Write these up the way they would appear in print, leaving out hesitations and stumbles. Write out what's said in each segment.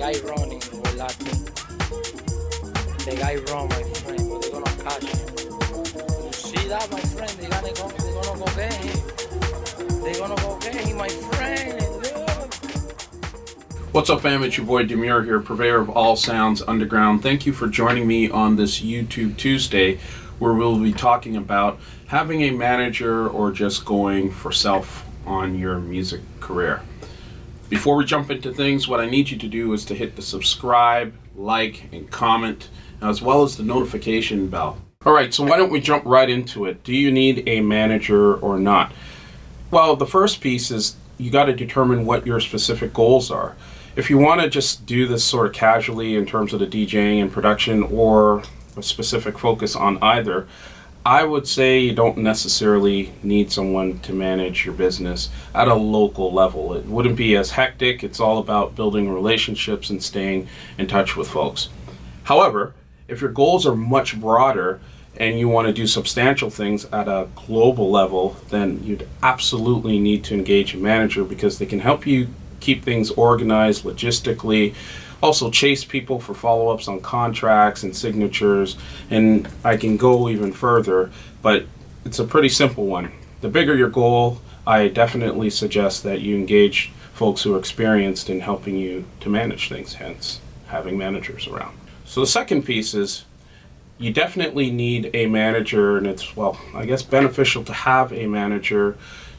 guy running with Latin. The guy run, my friend, but they're gonna catch him. You see that, my friend? They're gonna go get him. They're gonna go get him, my friend. Look. What's up, fam? It's your boy Demuir here, purveyor of all sounds underground. Thank you for joining me on this YouTube Tuesday, where we'll be talking about having a manager or just going for self on your music career. Before we jump into things, what I need you to do is to hit the subscribe, like, and comment, as well as the notification bell. All right, so why don't we jump right into it? Do you need a manager or not? Well, the first piece is you got to determine what your specific goals are. If you want to just do this sort of casually in terms of the DJing and production, or a specific focus on either, I would say you don't necessarily need someone to manage your business at a local level. It wouldn't be as hectic. It's all about building relationships and staying in touch with folks. However, if your goals are much broader and you want to do substantial things at a global level, then you'd absolutely need to engage a manager, because they can help you keep things organized logistically, also chase people for follow-ups on contracts and signatures, and I can go even further, but it's a pretty simple one. The bigger your goal, I definitely suggest that you engage folks who are experienced in helping you to manage things, hence having managers around. So the second piece is you definitely need a manager, and it's, well, I guess beneficial to have a manager,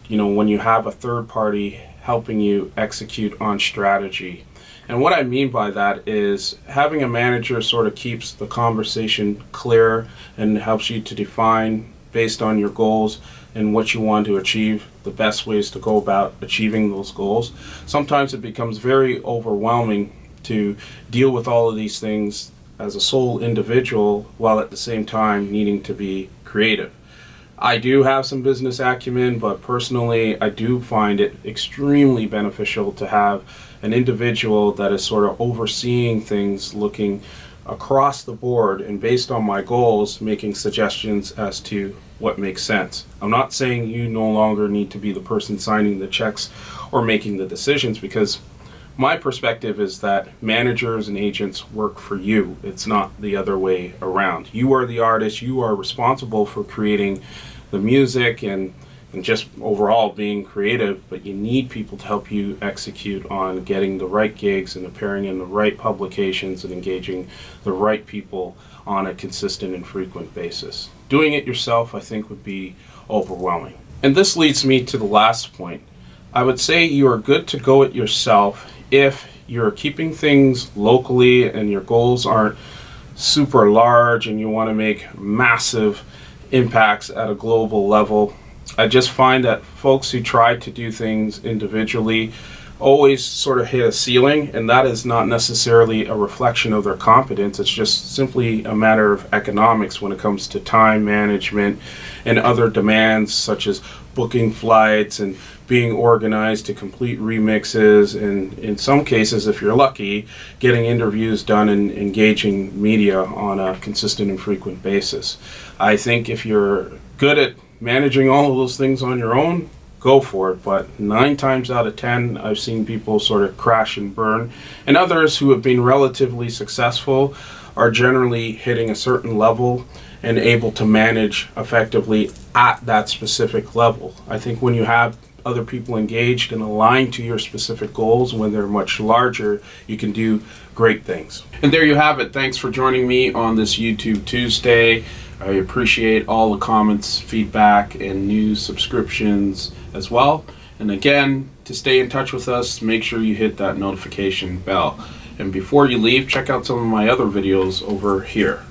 when you have a third party helping you execute on strategy. And what I mean by that is having a manager sort of keeps the conversation clear and helps you to define, based on your goals and what you want to achieve, the best ways to go about achieving those goals. Sometimes it becomes very overwhelming to deal with all of these things as a sole individual, while at the same time needing to be creative. I do have some business acumen, but personally I do find it extremely beneficial to have an individual that is sort of overseeing things, looking across the board, and based on my goals, making suggestions as to what makes sense. I'm not saying you no longer need to be the person signing the checks or making the decisions, because my perspective is that managers and agents work for you. It's not the other way around. You are the artist. You are responsible for creating the music and just overall being creative, but you need people to help you execute on getting the right gigs and appearing in the right publications and engaging the right people on a consistent and frequent basis. Doing it yourself, I think, would be overwhelming. And this leads me to the last point. I would say you are good to go it yourself if you're keeping things locally and your goals aren't super large and you want to make massive impacts at a global level. I just find that folks who try to do things individually always sort of hit a ceiling, and that is not necessarily a reflection of their competence. It's just simply a matter of economics when it comes to time management and other demands, such as booking flights and being organized to complete remixes, and in some cases, if you're lucky, getting interviews done and engaging media on a consistent and frequent basis. I think if you're good at managing all of those things on your own, go for it, but 9 times out of 10, I've seen people sort of crash and burn, and others who have been relatively successful are generally hitting a certain level and able to manage effectively at that specific level. I think when you have other people engaged and aligned to your specific goals, when they're much larger, you can do great things. And there you have it. Thanks for joining me on this YouTube Tuesday. I appreciate all the comments, feedback, and new subscriptions as well. And again, to stay in touch with us, make sure you hit that notification bell. And before you leave, check out some of my other videos over here.